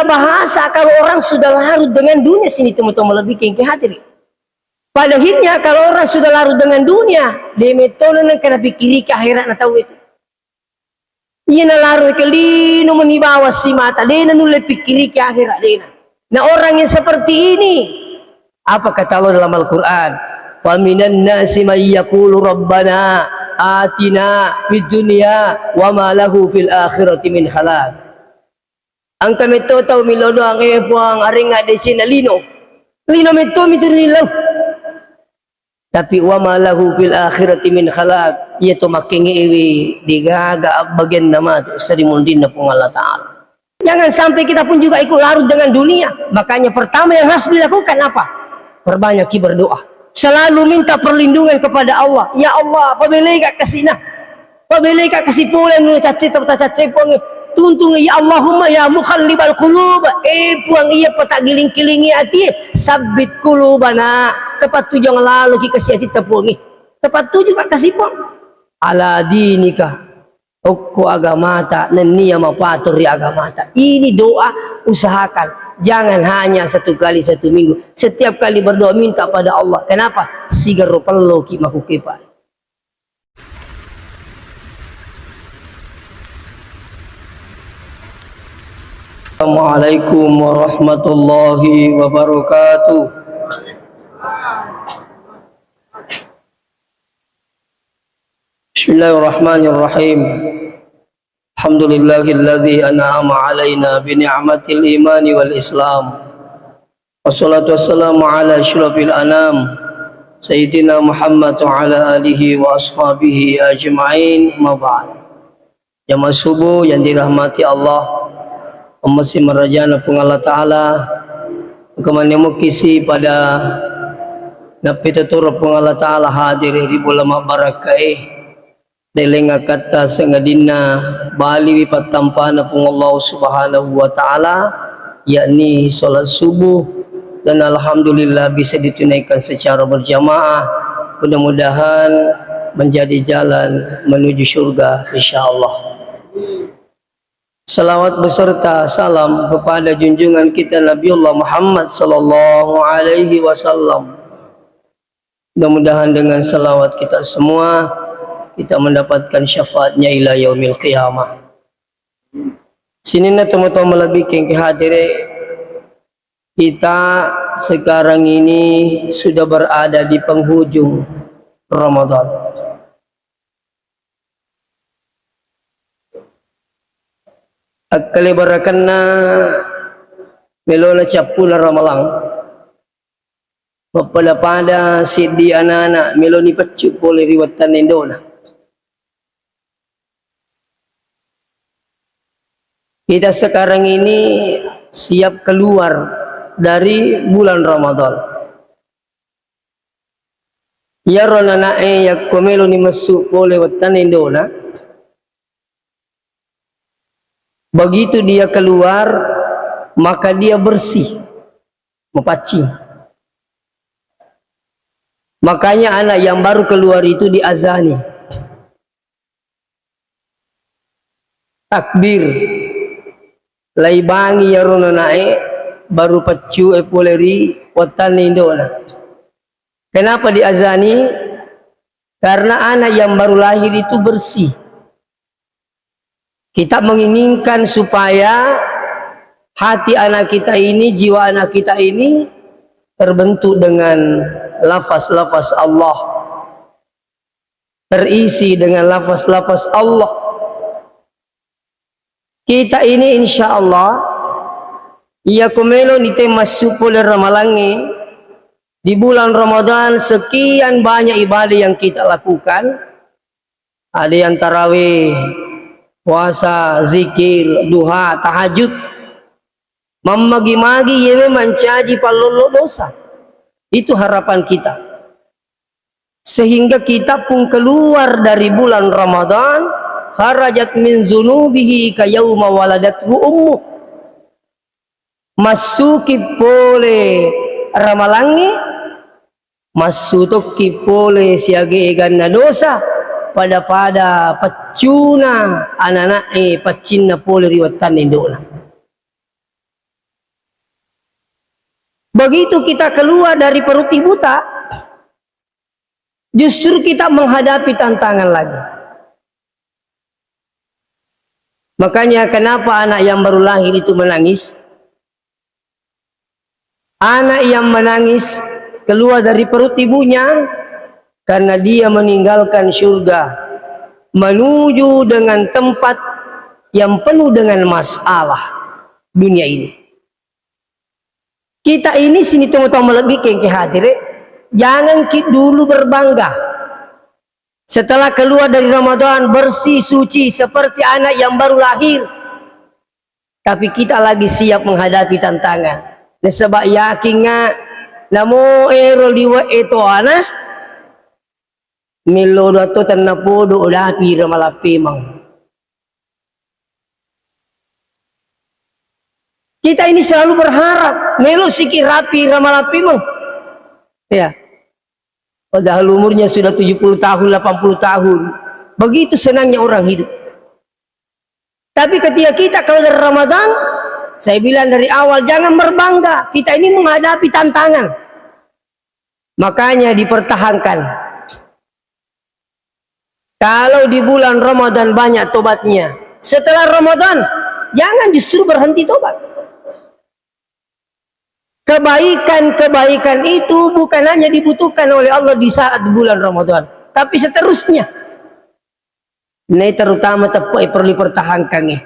bahasa kalau orang sudah larut dengan dunia sini teman-teman lebih kengke hati. Pada akhirnya kalau orang sudah larut dengan dunia, dia metode yang kena pikiri ke akhirat na tahu itu. Ia na larut ke lino menibawa si mata, dia na nulai pikiri ke akhirat dia. Nah orang yang seperti ini, apa kata Allah dalam Al-Quran? Faminan nasi may yaqulu rabbana atina fid dunya wa ma lahu fil akhirati min khalaq. Ang kami tahu milodo ang puang aring ada sina lino meto miturilaw. Tapi wa ma lahu fil akhirati min khalaq, ia to makingi iwi digaga bagian nama tu serimundin na pung Allah Ta'ala. Jangan sampai kita pun juga ikut larut dengan dunia. Makanya pertama yang harus dilakukan apa? Perbanyak berdoa. Selalu minta perlindungan kepada Allah. Ya Allah, apabila ka kasina, apabila ka kasih pulang nu caci atau caci pun tuntung ya Allahumma ya muqallibal qulub, puang iya petak giling-gilingi hati, sabit qulubana, tepat tu jangan lalu ki kasih hati tepungi, tepat tu juga kasih pun ala dinika okko agamata nenia mapatur ri agamata. Ini doa usahakan, jangan hanya satu kali satu minggu, setiap kali berdoa minta pada Allah. Kenapa? Sigar perlu ki makukepa. Assalamualaikum warahmatullahi wabarakatuh. Bismillahirrahmanirrahim. Alhamdulillahilladzi an'ama 'alaina bi ni'matil imani wal islam. Wassalatu wassalamu ala asyrafil anam sayyidina Muhammad wa ala alihi wa ashabihi ajma'in. Ma ba'd. Jamaah subuh yang dirahmati Allah, masih merajana pun Allah Ta'ala kemana mukisi pada napitutur pun Allah Ta'ala hadir di bulan barakai delenga kata sengadina bali patampana pun Allah Subhanahu wa Ta'ala, yakni salat subuh, dan alhamdulillah bisa ditunaikan secara berjamaah. Mudah-mudahan menjadi jalan menuju surga insyaallah. Salawat beserta salam kepada junjungan kita Nabiullah Muhammad sallallahu alaihi wasallam. Mudah-mudahan dengan salawat kita semua kita mendapatkan syafaatnya ila yaumil qiyamah. Sini na teman-teman lebih ke hadire, kita sekarang ini sudah berada di penghujung Ramadan. Akali barakanna melona capula ramalang mapala pada sidi anak-anak meloni pecuk boleh riwatan indona. Kita sekarang ini siap keluar dari bulan Ramadan. Ya ronana yak meloni masuk boleh watan indona. Begitu dia keluar, maka dia bersih, mempacing. Makanya anak yang baru keluar itu diazani. Takbir. Laibangi ya rononae, baru pacu epoleri, watan indona. Kenapa diazani? Karena anak yang baru lahir itu bersih. Kita menginginkan supaya hati anak kita ini, jiwa anak kita ini terbentuk dengan lafaz-lafaz Allah, terisi dengan lafaz-lafaz Allah. Kita ini insya Allah ia kumelo ni masuk oleh ramalangi di bulan Ramadan. Sekian banyak ibadah yang kita lakukan. Ada yang tarawih, puasa, zikir, duha, tahajud, memagi-magi yewe mencaji palolo dosa. Itu harapan kita, sehingga kita pun keluar dari bulan Ramadan kharajat min zunubihi ka yauma waladathu ummu, masuki pole ramalangi, masuki pole siage ganna dosa pada pacuna anak-anak pacinna pole riwatan indona. begitu kita keluar dari perut ibu tak, justru kita menghadapi tantangan lagi. Makanya kenapa anak yang baru lahir itu menangis? Anak yang menangis keluar dari perut ibunya karena dia meninggalkan surga menuju dengan tempat yang penuh dengan masalah dunia ini. Kita ini sini tunggu-tunggu lebih ke hadir. Jangan dulu berbangga. Setelah keluar dari Ramadan bersih suci seperti anak yang baru lahir. Tapi kita lagi siap menghadapi tantangan. Sebab yakin nga namo ero liwa ito ana milodo to tanapodo udapi ramalapimang. Kita ini selalu berharap melo sikit rapi ramalapimang. Ya. Padahal umurnya sudah 70 tahun, 80 tahun. Begitu senangnya orang hidup. Tapi ketika kita kalau dari Ramadan, saya bilang dari awal jangan berbangga. Kita ini menghadapi tantangan. Makanya dipertahankan. Kalau di bulan Ramadan banyak tobatnya. Setelah Ramadan, jangan justru berhenti tobat. Kebaikan-kebaikan itu bukan hanya dibutuhkan oleh Allah di saat bulan Ramadan, tapi seterusnya. Ini terutama tepuk perlu dipertahankan nih.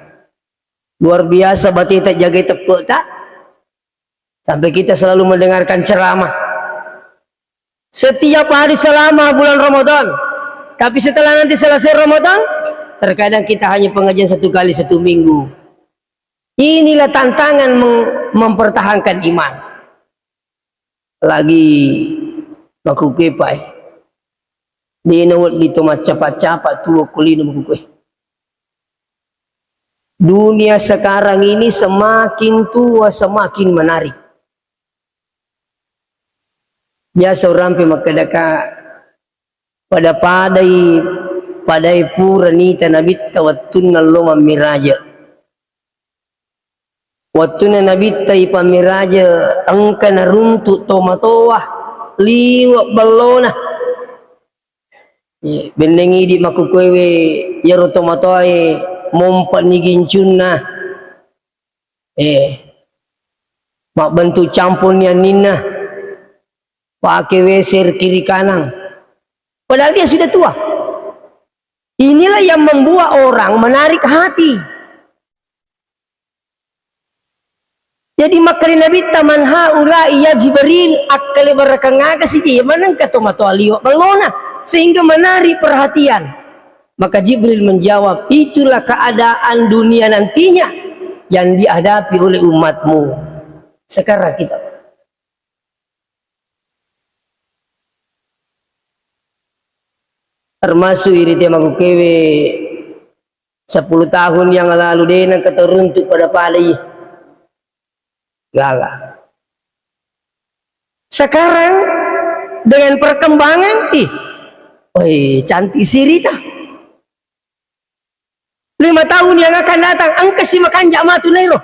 Luar biasa berarti kita jaga tepuk tak? Sampai kita selalu mendengarkan ceramah. Setiap hari selama bulan Ramadan. Tapi setelah nanti selesai Ramadan, terkadang kita hanya pengajian 1 kali 1 minggu. Inilah tantangan mempertahankan iman. Lagi makukepai di nawat dito macapa-capa tua kulino makukue. Dunia sekarang ini semakin tua semakin menarik. Biasa orang makadaka pada padai pura nita nabit tawattun nalloma miraja. Waktu na nabitay pamiraja angka na runtu tomatoa liwak balona bendengi di makukwewe yaro tomatoa mompat ni gincun na mak bantu campur niya nina pakai weser kiri kanan padahal dia sudah tua. Inilah yang membuat orang menarik hati. Jadi makali nabi taman haula iya Jibril akali barakangaga si manang katomato aliwa balona sehingga menarik perhatian. Maka Jibril menjawab, itulah keadaan dunia nantinya yang dihadapi oleh umatmu. Sekarang kita termasuk ini dia makukewe 10 tahun yang lalu dia nang keteruntuk pada palai. Gagal. Sekarang dengan perkembangan, cantik sirita. 5 tahun yang akan datang, angka si makan jamatu nero.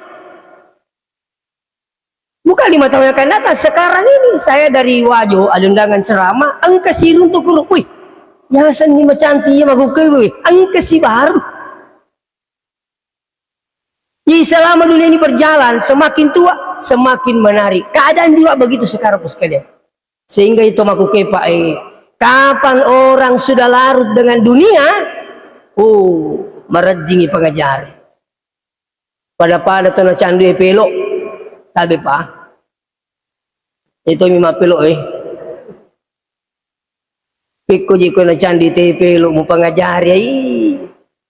Bukan 5 tahun yang akan datang. Sekarang ini saya dari Wajo ada undangan ceramah, angka si runtuk kuruk. Yasan ni macanti ya magukewe, angka si baru. Jadi selama dunia ini berjalan, semakin tua, semakin menarik. Keadaan juga begitu sekarang sekalian. Sehingga itu aku kepa, kapan orang sudah larut dengan dunia, merejingi pengajar. Pada tu na candu pelok, tabi pa. Itu mima pelok Pikko jiko na candi te pelok mo pengajar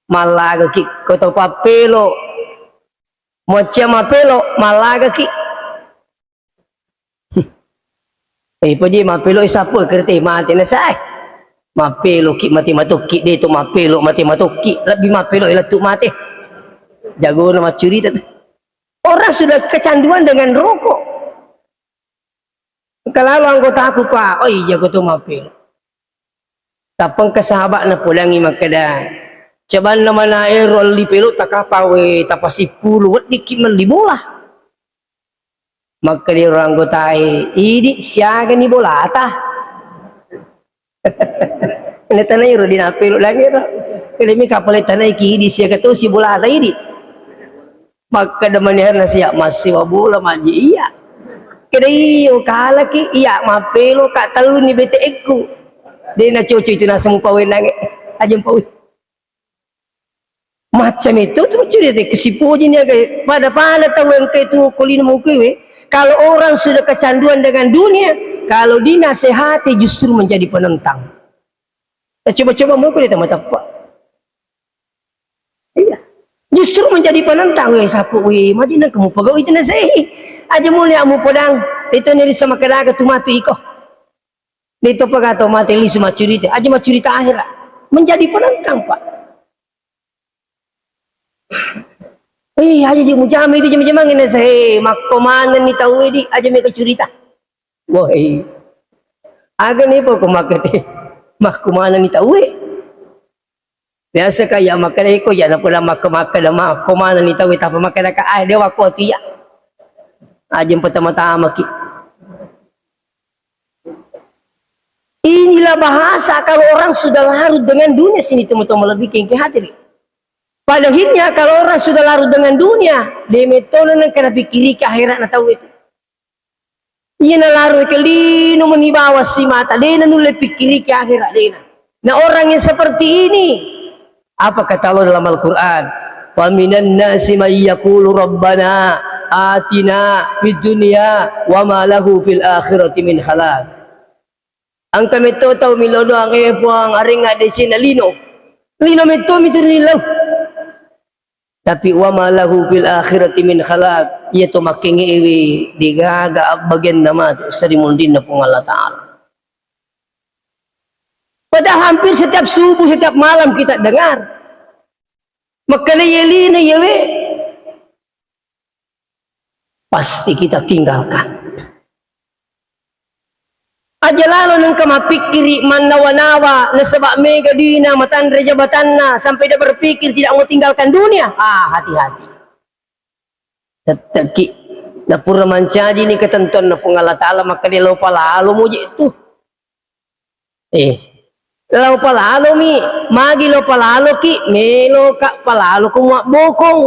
malaga ki koto pa pelok. Macam mapelo malaga ki. Paji mapelo isapo kerti mati na say. Mapelo ki mati matuki dito mapelo mati matuki lebih mapelo ilatuk mati. Jago nama cerita tu. Orang sudah kecanduan dengan rokok. Kalau anggota aku pak, jago tu mapelo. Tapang kesahabat na pulangi makada. Caban naman na erol di pelo takapawe tapasi pulu wat dikit man libola. Maka dia orang gotai, ini siaga ni bola tah. Ini tanah iru di napelu lagi ro. Kedemi kapal tanah iki di siaga tu si bola tah ini. Maka demen herna siap masih bola maji iya. Kedai yo kala ki iya mapelo kak telu ni bete eku. Dia nak cucu itu nak semua pawai nangis. Ajem pawai. Macam itu terus cerita kesipu je ni agak. Pada tahu yang ke itu kulina mukiwe. Kalau orang sudah kecanduan dengan dunia, kalau dinasehati justru menjadi penentang. Coba-coba mukul dia tepat. Iya. Justru menjadi penentang. Weh sapu weh. Macam kamu pegawai itu nasihi. Aja mulia mu pedang. Itu ni sama kena tu mati iko. Itu pagato mati li semua cerita. Aja mah cerita akhirat. Menjadi penentang pak. Aja je mujam itu je macam mana saya mak komandan ni tahu di aja mereka cerita. Woi. Aga ni pun komakete. Mak komandan ni tahu biasa kaya makan iko ya na pula mak mak komandan ni tahu tapi makan ka ai dia wako tu ya. Aja pertama-tama ki. Inilah bahasa kalau orang sudah larut dengan dunia sini teman-teman lebih ke hati. Pada akhirnya kalau orang sudah larut dengan dunia, dia metode yang kena pikiri ke akhirat nak tahu itu. Ia nak larut ke lino menibawa si mata, dia nak nulai pikiri ke akhirat dia. Nah orang yang seperti ini, apa kata Allah dalam Al-Quran? Faminan nasi may yaqulu rabbana atina fid dunya wa ma lahu fil akhirati min khalaq. Ang kami tahu milodo ang puang aring ada sini lino meto miturnilo. Tapi wa ma lahu fil akhirati min khalaq, ia tu makin ewi digaga bagian nama tu serimundin na pung Allah Taala. Pada hampir setiap subuh setiap malam kita dengar makna yelina yewe pasti kita tinggalkan. Aja lalu nang kamapikiri manawa-nawa na sebab mega dina matan rejabatanna sampai dia berpikir tidak mau tinggalkan dunia. Hati-hati. Teteki na pura mancaji ni ketentuan na Allah Taala maka dia lupa lalu muji itu. Lupa lalu mi magi lupa lalu ki melo kak palalu kumwa bokong.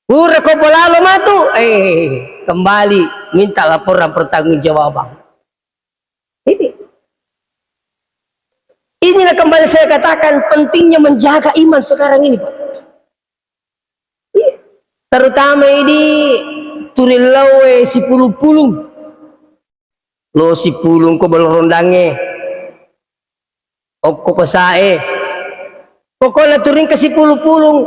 Pura ko palalu matu. Kembali minta laporan pertanggungjawaban. Inilah kembali saya katakan pentingnya menjaga iman sekarang ini Pak. Terutama ini turilawe si pulung-pulung. Lo si pulung ko balrondange. Okko pasae. Pokoknya turing ke si pulung-pulung.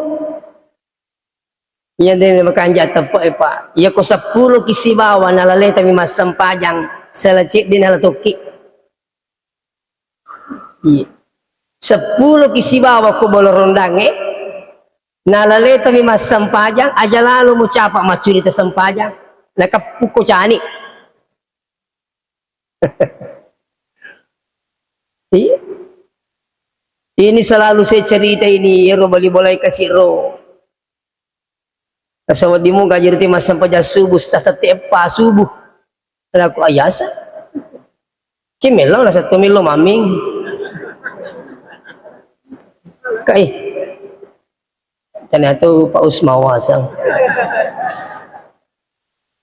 Iya din makanja tepo Pak. Iya ko 10 kisibawa nalaleta mi masampajang selecik din halatoki. 10 kisibawa ko bolorondang nalaleta mi mas sampajang aja lalu mo capak macurita sampajang nakapuko cani. Ini selalu saya cerita ini ro bali bolai kasih ro kasawad di mo gajirti mas sampajang subuh setiap subuh aku ayasa kimelo na sa tumilo maming kai ternyata Pak Usmawasang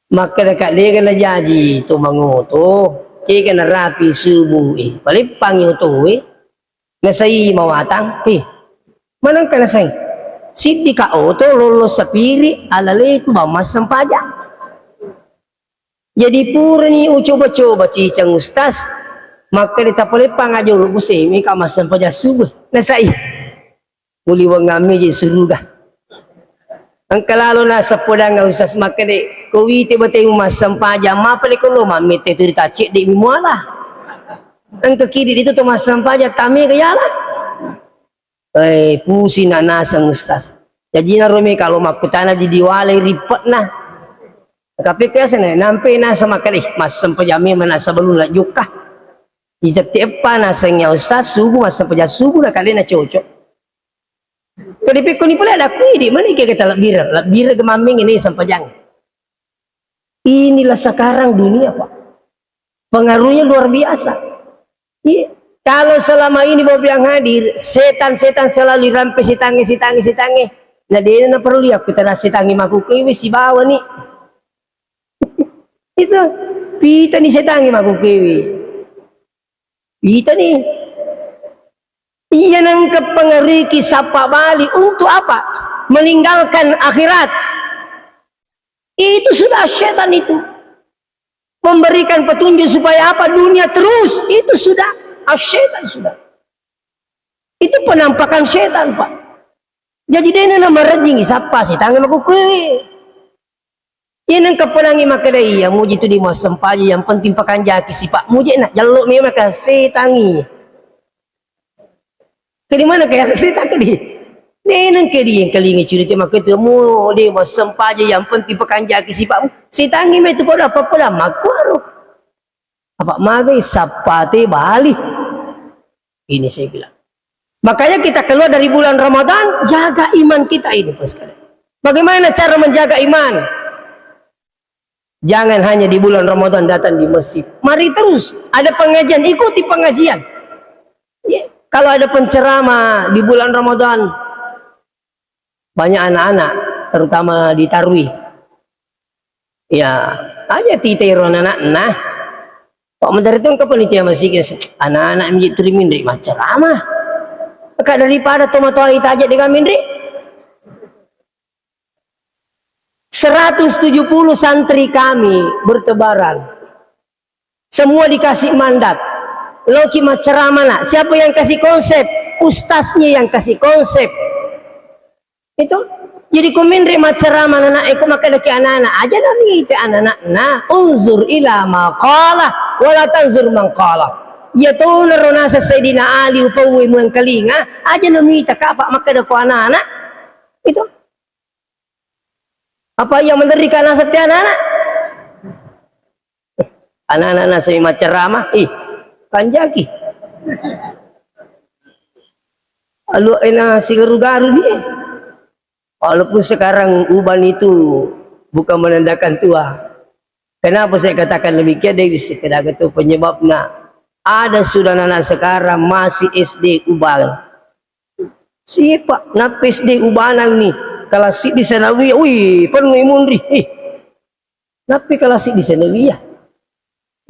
maka dekat dia kena janji tu manguto dia kena rapi subuh paling panggil tu nasai mawatang manang kena say sidi ka oto lolos sa piri alale ko ba mas sampajang jadi pura ni coba-coba cicang ustaz maka dia tak boleh pangajo lubusih mi ka mas sampajang subuh nasai muli wangami je surga. Ang kalalo na sa podang usas makade ko wite batay umas sampaja mapali ko lo mamite tu ditacik di mimuala. Ang kakidi dito to mas sampaja tami kayala. Pusi na nasang usas. Jadi na rumi kalau makutana di diwalay ripot na. Tapi kaya sana nampi na sa makade mas sampaja mi manasa balula juka. Itatiep pa nasangnya usas subuh mas sampaja subuh na kali na cocok. Kedipik ko ni pula ada kui di mana kita labira gemaming ini sampajang. Inilah sekarang dunia, Pak. Pengaruhnya luar biasa. Iya. Kalau selama ini Bobi yang hadir, setan-setan selalu rampai sitangi. Nah dia na perlu lihat kita na sitangi makukewi si bawa nih. Itu pita nih sitangi makukewi. Pita nih. Iya nangkep pengaruh kisapa Bali untuk apa? Meninggalkan akhirat. Itu sudah setan itu. Memberikan petunjuk supaya apa? Dunia terus. Itu sudah setan sudah. Itu penampakan setan, Pak. Jadi dia nama rejing siapa sih tangan aku kue. Ini kepenangi maka dia muji itu di mas sempaji yang penting pakan jaki si Pak muji nak jaluk mi maka setangi. Ke mana kayak setan ke dia? Neneng ke dia yang kelingi cerita maka itu mu di mas sempaji yang penting pakan jaki si Pak setangi me itu pada apa pada makwaru. Apa magai sapate Bali. Ini saya bilang. Makanya kita keluar dari bulan Ramadan, jaga iman kita ini, Pak sekalian. Bagaimana cara menjaga iman? Jangan hanya di bulan Ramadan datang di masjid. Mari terus, ada pengajian, ikuti pengajian. Ya. Kalau ada penceramah di bulan Ramadan, banyak anak-anak, terutama di Tarwih. Ya, aja titairon anak, nah. Pak Menteri itu ke panitia masjid, anak-anak menjadi turimin dari ceramah. Maka daripada tomato itu aja dengan mindri 170 santri kami bertebaran semua dikasih mandat loki ceramah nak siapa yang kasih konsep ustaznya yang kasih konsep itu jadi kumindri ceramah anak eko maka daki anak-anak aja nami itu anak-anak nah unzur ila maqalah wala tanzur maqalah ya tuh nerona Sayyidina Ali upawi muang kalinga aja namita kapak maka dako anak-anak itu apa yang menderikan nasib anak-anak anak-anak saya ceramah panjaki lalu enak si garu-garu dia walaupun sekarang uban itu bukan menandakan tua kenapa saya katakan demikian dia bisa itu penyebabnya ada sudah anak sekarang masih SD ubal. Siapa nak SD ubanang nih? Kalau si di Sanawiyah, wih penuh imundri. Tapi kalau si di Sanawiyah,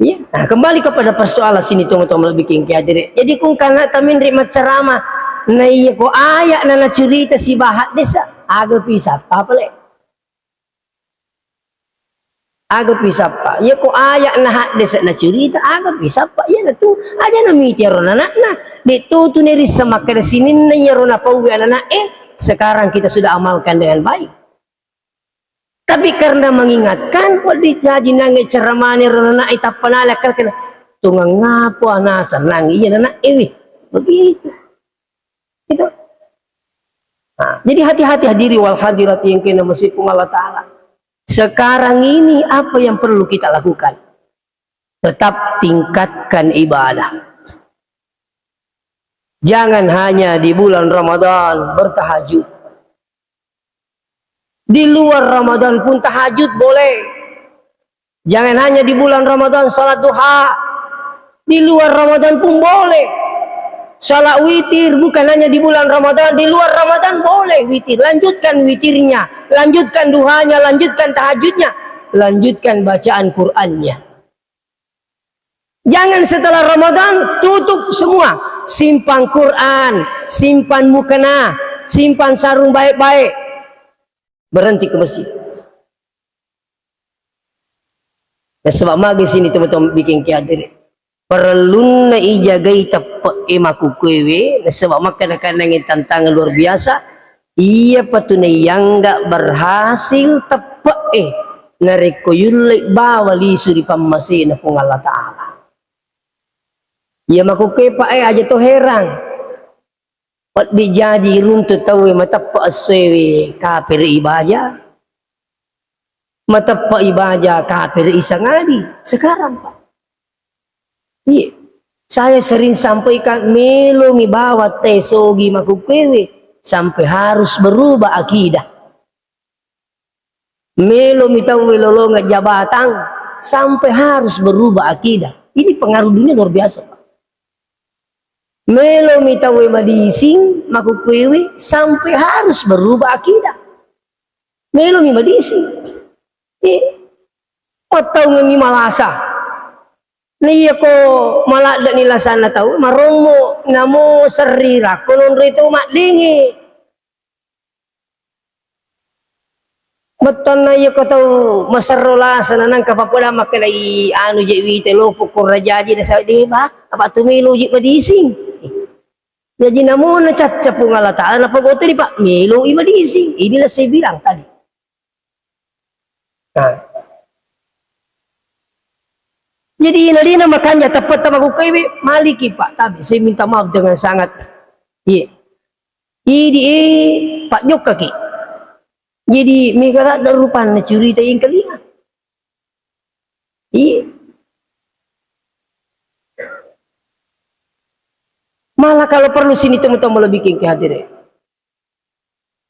ya. Nah, kembali kepada persoalan sini teman-teman lebih king hadir. Jadi kung kana kami nerima ceramah, na iya ko ayak na cerita si bahat desa, agak bisa apa le? Agak bisa pak, ya ko ayak nah desa na cerita agak bisa pak, ya tu aja na mitiaron anak nah, itu tu neri sama kada sini na yaron apa anak sekarang kita sudah amalkan dengan baik. Tapi karena mengingatkan, kok dijaji nangi ceramani rona itap panala karena tunggang ngapo anasa nangi iya nana begitu. Itu. Nah, jadi hati-hati hadiri wal hadirat yang kena masih Allah Ta'ala. Sekarang ini apa yang perlu kita lakukan? Tetap tingkatkan ibadah. Jangan hanya di bulan Ramadan bertahajud. Di luar Ramadan pun tahajud boleh. Jangan hanya di bulan Ramadan salat duha. Di luar Ramadan pun boleh. Salat witir bukan hanya di bulan Ramadan, di luar Ramadan boleh witir. Lanjutkan witirnya, lanjutkan duhanya, lanjutkan tahajudnya, lanjutkan bacaan Qur'annya. Jangan setelah Ramadan tutup semua. Simpan Quran, simpan mukena, simpan sarung baik-baik. Berhenti ke masjid. Ya, sebab magis ini teman-teman bikin kiadir. Perlu na ijagai tepat emaku kwewe. Sebab makan yang tantangan luar biasa. Iya patunay yang gak berhasil tepat narikoyulik bawali suri pamasin na kung Allah Ta'ala. Iya makukepa aja to herang. Pat dijaji runtut tawe matapa asewe kafir ibaja. Matapa ibaja kafir isang adi. Sekarang Pak. Iya. Saya sering sampaikan melongi bawa tesogi makukewe sampai harus berubah akidah. melo mitawe lolongan jabatan sampai harus berubah akidah. Ini pengaruh dunia luar biasa, Pak. Melo mitawe madising makukwewe sampai harus berubah akidah. Melo mi madising. Patau ngemi malasa. Niya ko malada nila sana tahu maromo namo sarira konon rito makdingi. Beton na iyo ko tahu masarola sana nang kapapola makalai anu jewi telo pukul rajaji na sa di ba apa tumilo ji madising. Jadi namo na caca pungalataan na pagoto di Pak milo i madising. Inilah saya bilang tadi. Nah. Jadi inalina makanya tepat tamaku kaiwe maliki Pak. Tapi saya minta maaf dengan sangat. Iya. Ini Pak Jok kaki. Jadi megara ada rupan cerita yang kelima. Iya. Malah kalau perlu sini teman-teman lebih king hadirin.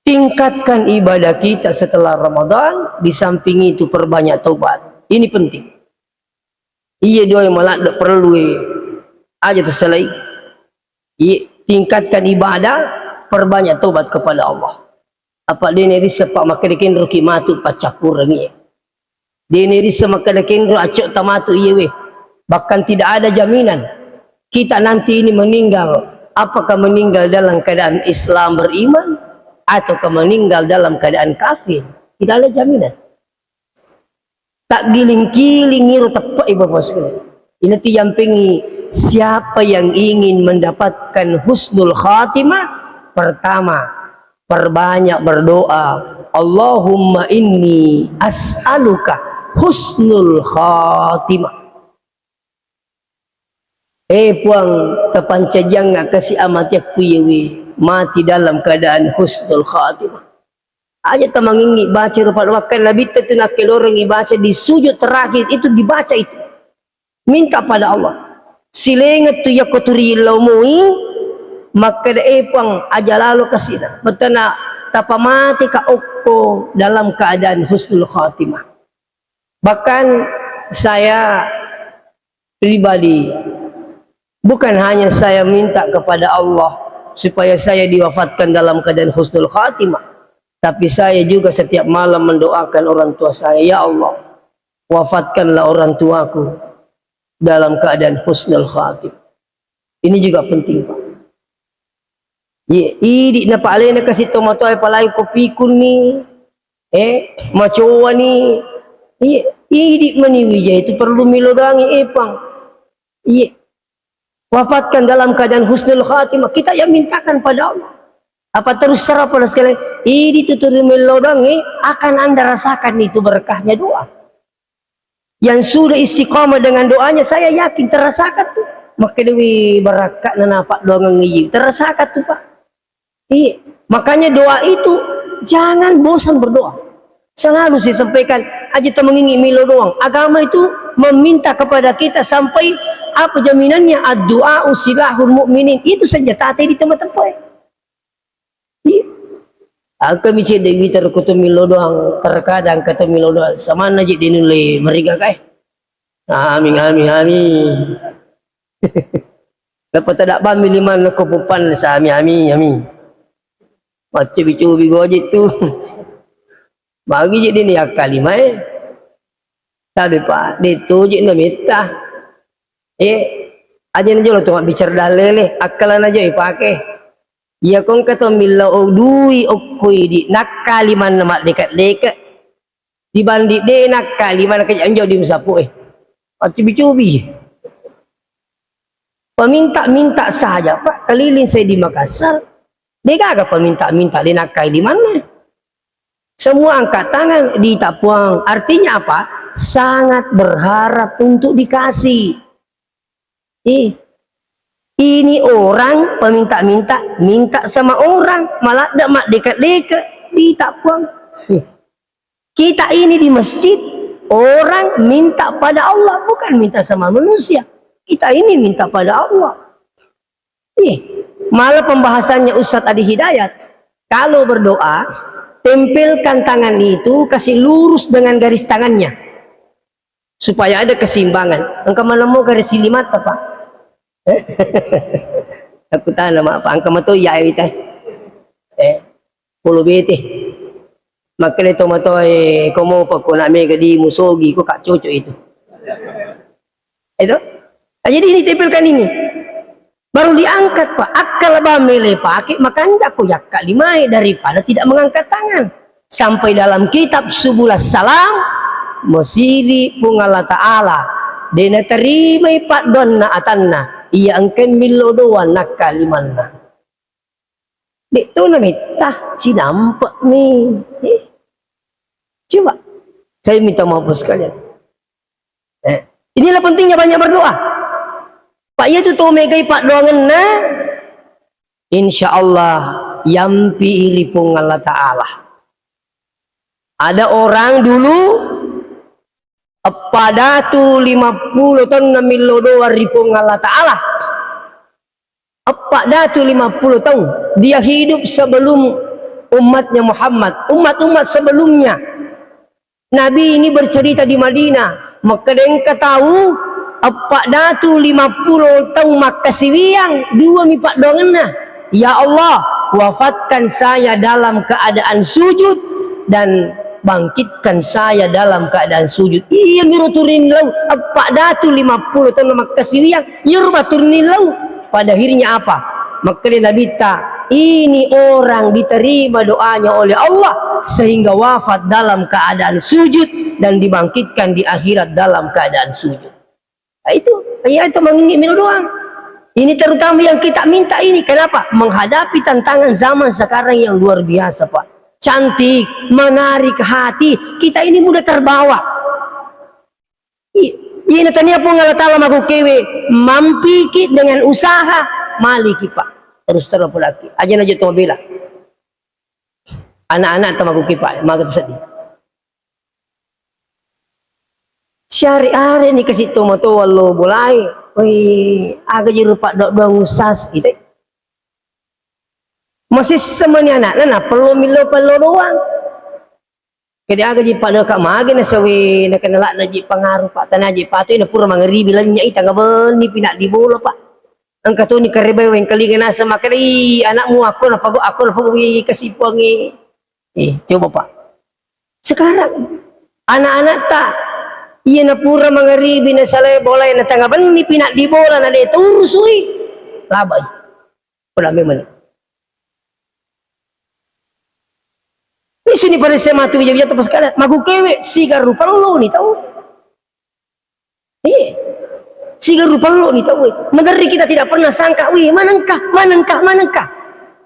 Tingkatkan ibadah kita setelah Ramadan, di samping itu perbanyak taubat. Ini penting. Iya doa yang malah tidak perlu aja terselai. Iya, tingkatkan ibadah, perbanyak taubat kepada Allah. Apa dia neri sepak makadakin roki matu pacapur ngi. Dia neri semakadakin ro acok tamatu iyewe. Bahkan tidak ada jaminan kita nanti ini meninggal. Apakah meninggal dalam keadaan Islam beriman ataukah meninggal dalam keadaan kafir? Tidak ada jaminan. Tak giling-giling ngiru tepak ibu bos sekalian. Ini tiampingi siapa yang ingin mendapatkan husnul khatimah, pertama perbanyak berdoa, Allahumma inni as'aluka husnul khatimah. Puang tepancajang nga kasi amatyak kuyewi mati dalam keadaan husnul khatimah. Aja tamangingi baca rupa wakil labit itu nakil orang ibaca di sujud terakhir itu dibaca itu. Minta pada Allah. Silengat tu yakuturi laumui maka puang aja lalu kasina. Betana tapamati ka okko dalam keadaan husnul khatimah. Bahkan saya pribadi bukan hanya saya minta kepada Allah supaya saya diwafatkan dalam keadaan husnul khatimah. Tapi saya juga setiap malam mendoakan orang tua saya, ya Allah, wafatkanlah orang tuaku dalam keadaan husnul khatimah. Ini juga penting, Pak. Ye, idi na paalay na kasi tomato ay palay ko pikun ni, macowa ni, idi maniwija itu perlu milodangi epang. Ye, wafatkan dalam keadaan husnul khatimah. Kita yang mintakan pada Allah. Apa terus terang pada sekalian, ini tuturi melodangi akan Anda rasakan itu berkahnya doa. Yang sudah istiqamah dengan doanya, saya yakin terasakan tuh. Maka dewi berakat na napak doa ngiyi, terasakan tuh Pak. Iya, makanya doa itu jangan bosan berdoa. Selalu saya sampaikan, aja kita mengingi milo doang. Agama itu meminta kepada kita sampai apa jaminannya? Ad-du'a usilahul mu'minin. Itu senjata di tempat-tempat. Angka mici dewi terkutu milo doang, terkadang kata milo doang. Sama najik dinulai mereka kai. Amin amin amin. Dapat tak bami lima kepupan sa amin amin amin. Macam bicu bigo aja tu. Bagi je ni akal lima Tapi Pak, itu je na minta. Aja najo lo tu bicara dalele, akalan aja pakai. Ya kong kata mila odui okui di nakaliman nama dekat-dekat dibanding de nakaliman kerja anjau di musapu cubi-cubi peminta-minta saja Pak. Keliling saya di Makassar, dia gak peminta-minta di nakai di mana. Semua angkat tangan di Tapuang. Artinya apa? Sangat berharap untuk dikasih. Ini orang peminta-minta, minta sama orang, malah mak dekat-dekat di Tapuang. Kita ini di masjid, orang minta pada Allah, bukan minta sama manusia. Kita ini minta pada Allah. Malah pembahasannya Ustadz Adi Hidayat, kalau berdoa, tempelkan tangan itu, kasih lurus dengan garis tangannya supaya ada keseimbangan. Engkau mana mau garis silimat apa? Aku tahu nama apa? Engkau matu ya itu. Puluh bete. Makanya itu matu kamu pak nak mega di musogi, kok kak cocok itu. Itu. Jadi ini tempelkan ini. Baru diangkat pak, akal bamele pakai, makanya aku yakka limai daripada tidak mengangkat tangan. Sampai dalam kitab Subulas Salam, Mesiri pungala ta'ala, dena terima pak donna atanna, iya angken milodoan nakalimanna. Dek tu namita, cinampak nih. Coba, saya minta maaf sekalian. Inilah pentingnya banyak berdoa. Pak ya tu megai pak doangan na, insya Allah yampi iri pung Allah Ta'ala. Ada orang dulu pada tu 50 tahun namilo doa ripung Allah Ta'ala. Apa dah tu 50 tahun dia hidup sebelum umatnya Muhammad, umat-umat sebelumnya. Nabi ini bercerita di Madinah, maka dia tahu apa datu 50 tahun maka siwiang dua mipak dongenna. Ya Allah, wafatkan saya dalam keadaan sujud dan bangkitkan saya dalam keadaan sujud. Iya miru turin lau apa datu 50 tahun maka siwiang yurba turin lau. Pada akhirnya apa? Maka Nabi ta, ini orang diterima doanya oleh Allah sehingga wafat dalam keadaan sujud dan dibangkitkan di akhirat dalam keadaan sujud. Nah, itu mengingat doang. Ini terutama yang kita minta ini. Kenapa? Menghadapi tantangan zaman sekarang yang luar biasa, Pak. Cantik, menarik hati. Kita ini mudah terbawa. Ini tanya pun Allah Ta'ala maku kewe mampiki dengan usaha maliki, Pak. Terus lagi. Aja najut tu bila. Anak-anak tu maku kipak, maku sedih. Syari-hari ni kasih tomato wallo bolai. Oi, aga jiru pak dok dong usas itu. Masih semuanya anak nana perlu doang. Kedi aga ji pak dok kak mage na sawi na kenala na ji pengaruh pak tanah ji patu na pura mangeri bilanya ita ngaben ni pinak di bola pak. Angka tu ni karebe weng kali kena sama kali anakmu aku na pago aku na pago kasih puangi. Coba pak. Sekarang anak-anak tak iya na pura mangaribi na salay bola na tangaban ni pinak di bola na de turusui labay pula memang ni sini pada saya matu bija pas kada magu kewe sigar rupa lo ni tahu sigar rupa lo ni tahu madari kita tidak pernah sangka wih manangkah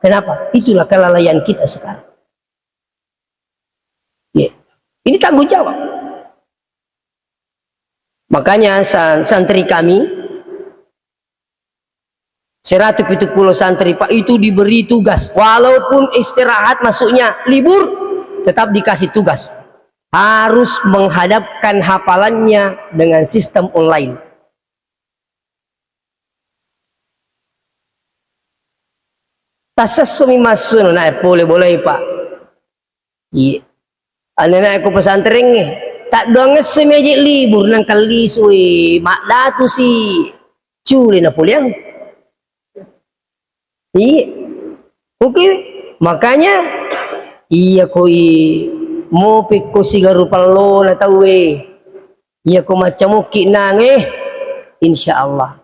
kenapa itulah kelalaian kita sekarang ini tanggung jawab. Makanya santri kami 170 santri Pak itu diberi tugas walaupun istirahat masuknya libur tetap dikasih tugas harus menghadapkan hafalannya dengan sistem online. Tasassumi masun na boleh Pak. Iya. Anak aku pesantren ni tak doang semeji libur nang kali suwe mak datu si curi na puliang. Iya. Oke. Makanya iya koi mau peko sigaru palo na tawe. Iya ko macam ki nange insyaallah.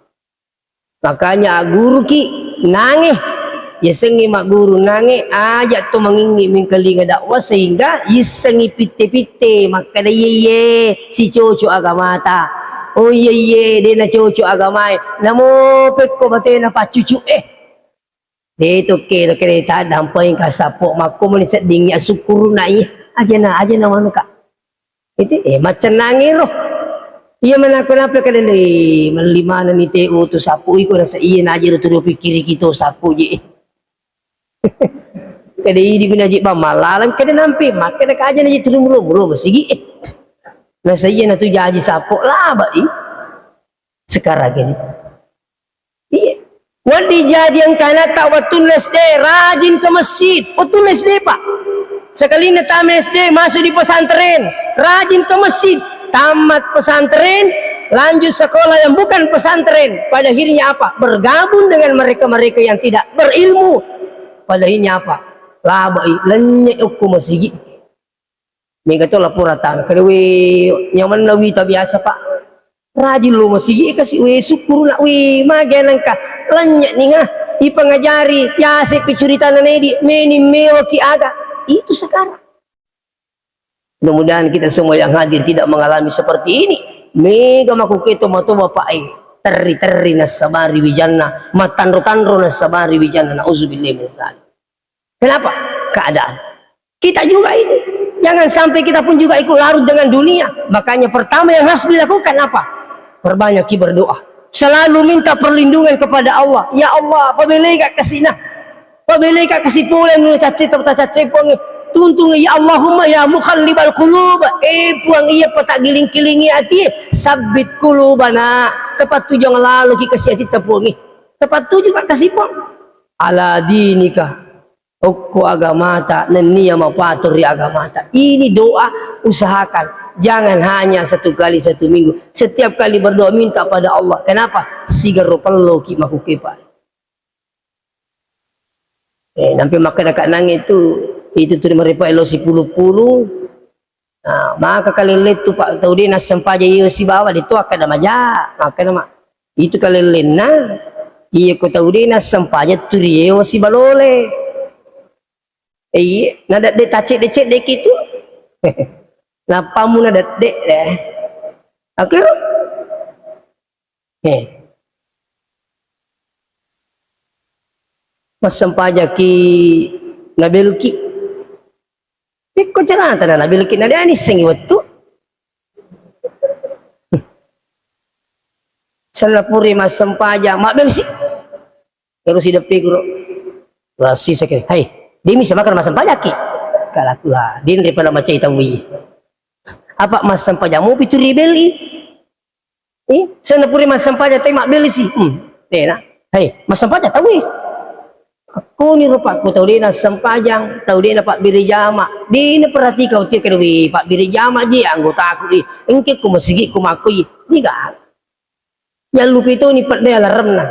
Makanya guru ki nange ya sengi mak guru nange ajak tu mengingi mingkali dakwah sehingga isengi pite-pite maka da ye si cocok agama ta oh ye dia na cocok agama namo pekko bate na pacucu de to ke na kereta dampai kasapok mako meni seding ya syukur na aja na manu kak itu macam nange roh iya mana kenapa kada ni melimana ni teu tu sapu iko rasa iya na aja tu pikir kita sapu je kada idi bina ji malalan kada nampi maka nak aja naji tulung-tulung masigi na saya na tu jaji sapok lah bai sekarang ini iya wadi jadi yang kana tak watules de rajin ke masjid watules de Pak Sekali tamat SD masuk di pesantren, rajin ke masjid, tamat pesantren, lanjut sekolah yang bukan pesantren. Pada akhirnya apa? Bergabung dengan mereka-mereka yang tidak berilmu. Pada akhirnya apa? Labai lenyek hukum masjid. Mereka tu lapor datang. Kalau nyaman nawi tak biasa pak. Rajin lu masjid kasih syukur nak maganan ka lenyek ni ha. Ipangajari ya se cerita nanedi meni mewaki aga. Itu sekarang. Mudah-mudahan kita semua yang hadir tidak mengalami seperti ini. Mega makuketo mato bapak teri-teri nasabari wijana, matandro-tandro nasabari wijana, nauzubillah min dzalik. Kenapa? Keadaan. Kita juga ini. Jangan sampai kita pun juga ikut larut dengan dunia. Makanya pertama yang harus dilakukan apa? Perbanyak berdoa. Selalu minta perlindungan kepada Allah. Ya Allah, apabila kak kasih nah, apabila kak kasih pulang nu caci pong tuntung ya Allahumma ya muqallibal qulub. Puang iya petak giling-gilingi hati, sabit qulubana. Tepat tu jangan lalu ki kasih hati tepungi. Tepat tu juga kasih pong. Ala dinika. Okko agamata nenia mapaturi agamata. Ini doa usahakan. Jangan hanya satu kali satu minggu. Setiap kali berdoa minta pada Allah. Kenapa? Sigaro perlu ki makukepa. Nampi makan dekat nang itu tu mereka elosi pulu-pulu. Nah, maka kali letu pak tahu dia nas sampaja iyo si bawa itu akan nama ja. Maka nama itu kali lena. Iya ko tahu dia nas sampaja turiyo si balole. Iya, nada dek tacik decek dek itu. Napa mu nada dek deh. Oke. Mas sampaja ki nabilki. Iko cerana tada nabilki nada ani sengi waktu. Salapuri mas sampaja mak belsi. Terus hidup pigro. Rasi sakit. Hai. Dia bisa makan masam pajaki. Kalaklah, dia daripada macam hitam wi. Apa masam pajamu pitu ribeli? Sana puri masam pajak mak beli sih. Tena. Hei, masam pajak tahu. Aku ni rupa aku tahu dia masam pajang, tahu dia dapat biri jama. Dia perhati kau tiap kali pak biri jama je anggota aku. Engke ku masigi ku makui. Ni gak. Yang lupa itu ni pada alarm nah.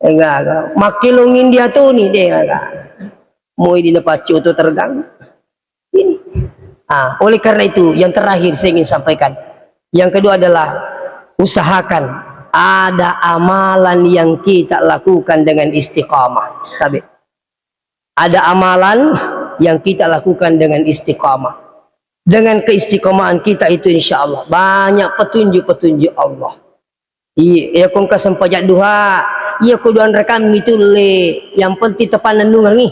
Enggak. Makilungin dia tuh nih deh enggak. Mau di nepaci itu tergang. Ini. Oleh karena itu yang terakhir saya ingin sampaikan. Yang kedua adalah usahakan ada amalan yang kita lakukan dengan istiqamah. Tapi ada amalan yang kita lakukan dengan istiqamah. Dengan keistiqomahan kita itu insya Allah banyak petunjuk-petunjuk Allah. Iya, kong kasempajak duha. Iya, kuduan rekam itu le. Yang penting tepan nungang ni.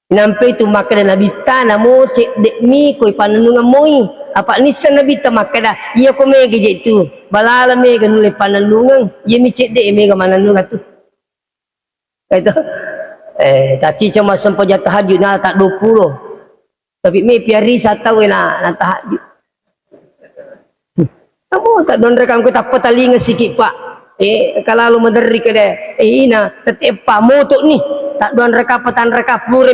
Nampai tu makan Nabi tanah mo cek dek mi koi pananungan moi. Apa ni san Nabi ta makada. Iya ko mege je itu. Balala mege nule pananungan. Iya mi cek dek mege mananungan tu. Itu. Tadi cuma sempajak tahajud na tak 20. Tapi mi piari satau na tahajud. Kamu tak don rekam ko tak patalinga sikit pak. Kalau lu menderi ke deh. Ina tetepa motok ni. Tak don rekap petan rekap pure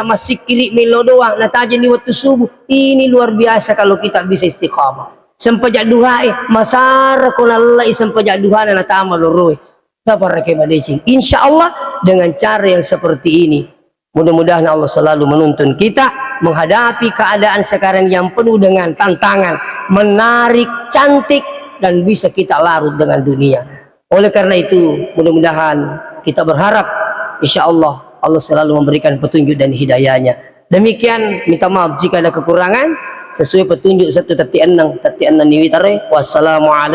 masih kiri milo doang. Nah tajin di waktu subuh. Ini luar biasa kalau kita bisa istiqamah. Sempajak duha masara kunalai sempajak duha na tama loroi. Sabar rekomendasi. Insya Allah dengan cara yang seperti ini. Mudah-mudahan Allah selalu menuntun kita menghadapi keadaan sekarang yang penuh dengan tantangan, menarik, cantik, dan bisa kita larut dengan dunia. Oleh karena itu, mudah-mudahan kita berharap, insya Allah, Allah selalu memberikan petunjuk dan hidayahnya. Demikian, minta maaf jika ada kekurangan, sesuai petunjuk 136 niwitare. Wassalamualaikum.